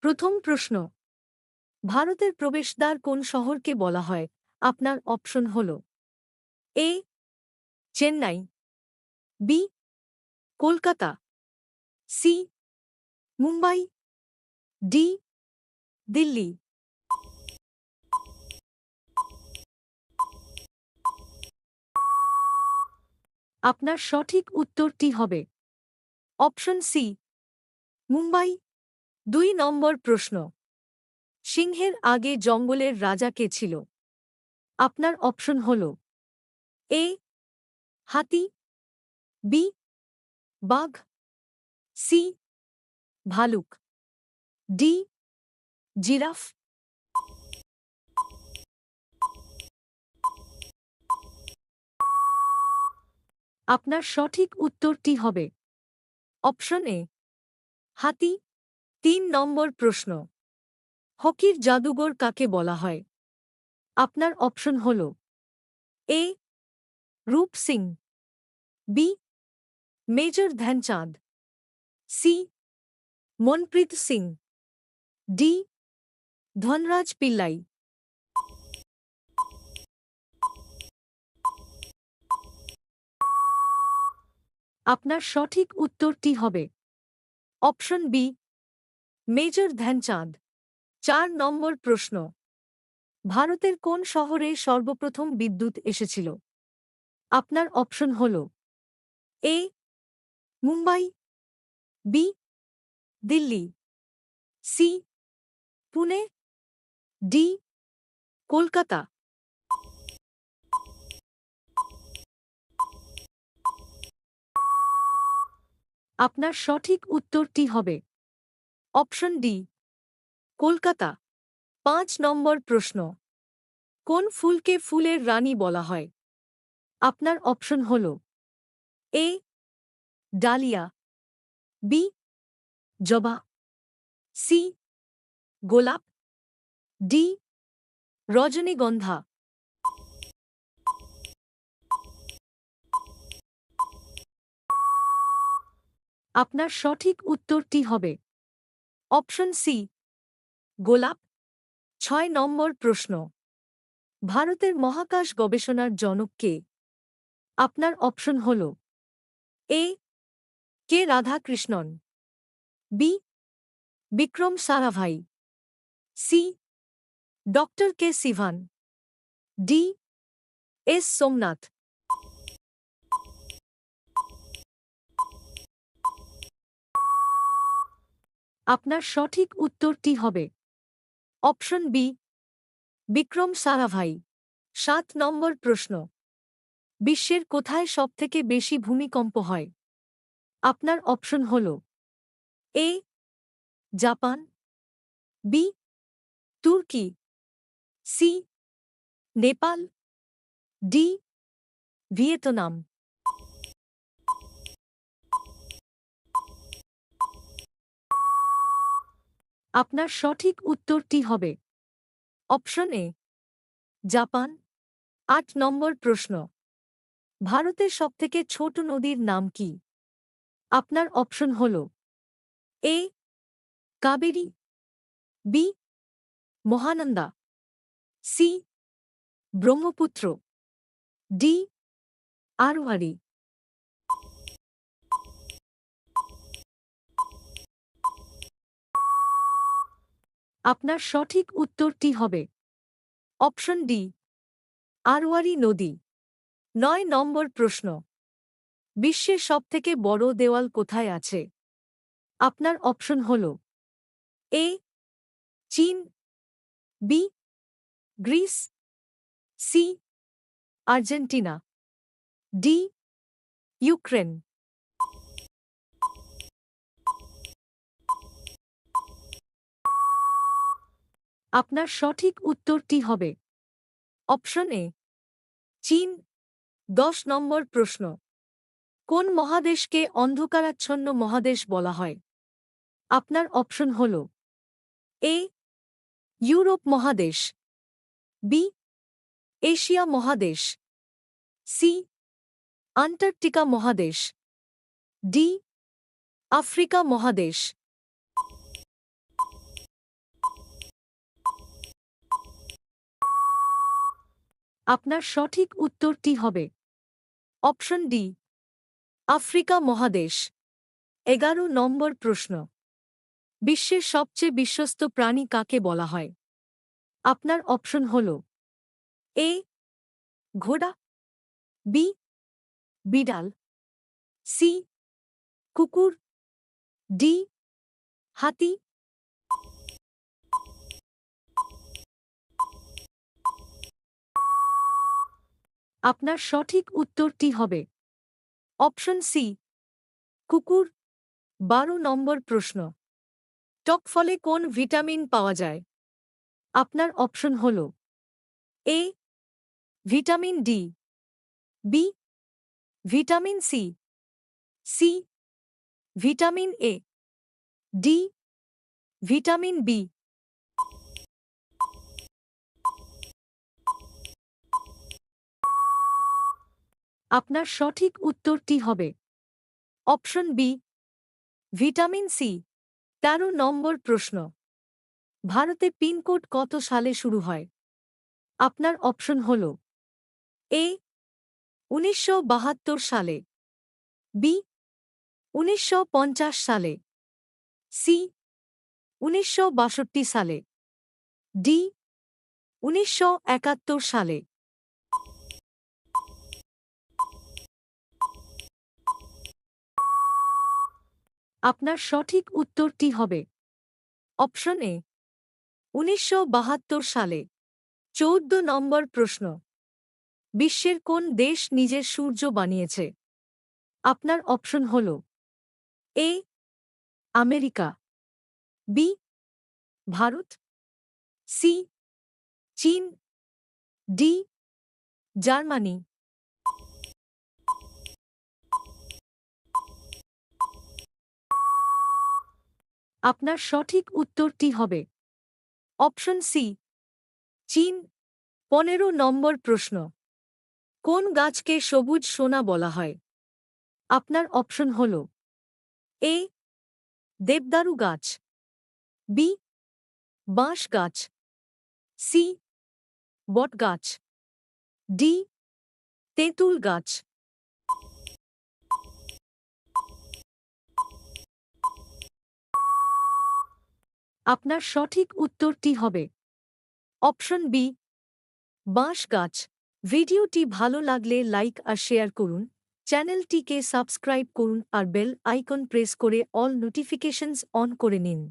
প্রথম প্রশ্ন, ভারতের প্রবেশদ্বার কোন শহরকে বলা হয়? আপনার অপশন হল: A Chennai, B Kolkata, C Mumbai, D Delhi. আপনার সঠিক উত্তরটি হবে অপশন সি মুম্বাই। 2 নম্বর প্রশ্ন, সিংহের আগে জঙ্গলের রাজা কে ছিল? আপনার অপশন হল: এ হাতি, বি বাঘ, সি ভালুক, ডি জিরাফ। আপনার সঠিক উত্তরটি হবে অপশন এ হাতি। 3 নম্বর প্রশ্ন, হকির জাদুঘর কাকে বলা হয়? আপনার অপশন হল: A Roop Singh, B major Dhyanchand, C Manpreet Singh, D Dhanraj Pillai. আপনার সঠিক উত্তরটি হবে অপশন বি মেজর ধ্যানচাঁদ। 4 নম্বর প্রশ্ন, ভারতের কোন শহরে সর্বপ্রথম বিদ্যুৎ এসেছিল? আপনার অপশন হল: A Mumbai, B Delhi, C Pune, D Kolkata. আপনার সঠিক উত্তরটি হবে অপশন ডি কলকাতা। 5 নম্বর প্রশ্ন, কোন ফুলকে ফুলের রানী বলা হয়? আপনার অপশন হল: এ ডালিয়া, বি জবা, সি গোলাপ, ডি রজনীগন্ধা। আপনার সঠিক উত্তরটি হবে অপশন সি গোলাপ। 6 নম্বর প্রশ্ন, ভারতের মহাকাশ গবেষণার জনক কে? আপনার অপশন হল: A K Radhakrishnan, B Vikram Sarabhai, C doctor K Sivan, D S Somnath. আপনার সঠিক উত্তরটি হবে অপশন বি বিক্রম সারাভাই। 7 নম্বর প্রশ্ন, বিশ্বের কোথায় সবথেকে বেশি ভূমিকম্প হয়? আপনার অপশন হল: এ জাপান, বি তুর্কি, সি নেপাল, ডি ভিয়েতনাম। আপনার সঠিক উত্তরটি হবে অপশন এ জাপান। 8 নম্বর প্রশ্ন, ভারতের সবথেকে ছোট নদীর নাম কি? আপনার অপশন হল: A Kaveri, B Mahananda, C Brahmaputra, D Arvari. আপনার সঠিক উত্তরটি হবে অপশন ডি আরওয়ারি নদী। 9 নম্বর প্রশ্ন, বিশ্বের সবথেকে বড় দেওয়াল কোথায় আছে? আপনার অপশন হল: এ চীন, B Greece, C Argentina, D Ukraine. আপনার সঠিক উত্তরটি হবে অপশন এ চীন। 10 নম্বর প্রশ্ন, কোন মহাদেশকে অন্ধকারাচ্ছন্ন মহাদেশ বলা হয়? আপনার অপশন হল: এ ইউরোপ মহাদেশ, বি এশিয়া মহাদেশ, সি আন্টার্কটিকা মহাদেশ, ডি আফ্রিকা মহাদেশ। আপনার সঠিক উত্তরটি হবে অপশন ডি আফ্রিকা মহাদেশ। 11 নম্বর প্রশ্ন। বিশ্বের সবচেয়ে বিশ্বস্ত প্রাণী কাকে বলা হয়? আপনার অপশন হল এ ঘোড়া, বি বিড়াল, সি কুকুর, ডি হাতি। আপনার সঠিক উত্তরটি হবে অপশন সি কুকুর। 12 নম্বর প্রশ্ন। টক ফলে কোন ভিটামিন পাওয়া যায়? আপনার অপশন হল A vitamin D, B vitamin C, C vitamin A, D vitamin B. আপনার সঠিক উত্তরটি হবে অপশন বি ভিটামিন সি। 13 নম্বর প্রশ্ন। ভারতে পিনকোড কত সালে শুরু হয়? আপনার অপশন হল এ 1972 সালে, বি 1950 সালে, সি 1962 সালে, ডি 1971 সালে। আপনার সঠিক উত্তরটি হবে অপশন এ 1972 সালে। 14 নম্বর প্রশ্ন। বিশ্বের কোন দেশ নিজের সূর্য বানিয়েছে? আপনার অপশন হল A America, B Bharat, C চীন, ডি জার্মানি। আপনার সঠিক উত্তরটি হবে অপশন সি চীন। 15 নম্বর প্রশ্ন। কোন গাছকে সবুজ সোনা বলা হয়? আপনার অপশন হল এ দেবদারু গাছ, বি বাঁশ গাছ, সি বট গাছ, ডি তেঁতুল গাছ। আপনার সঠিক উত্তরটি হবে অপশন বি বাঁশ গাছ। ভিডিওটি ভালো লাগলে লাইক আর শেয়ার করুন, চ্যানেলটিকে সাবস্ক্রাইব করুন আর বেল আইকন প্রেস করে অল নোটিফিকেশনস অন করে নিন।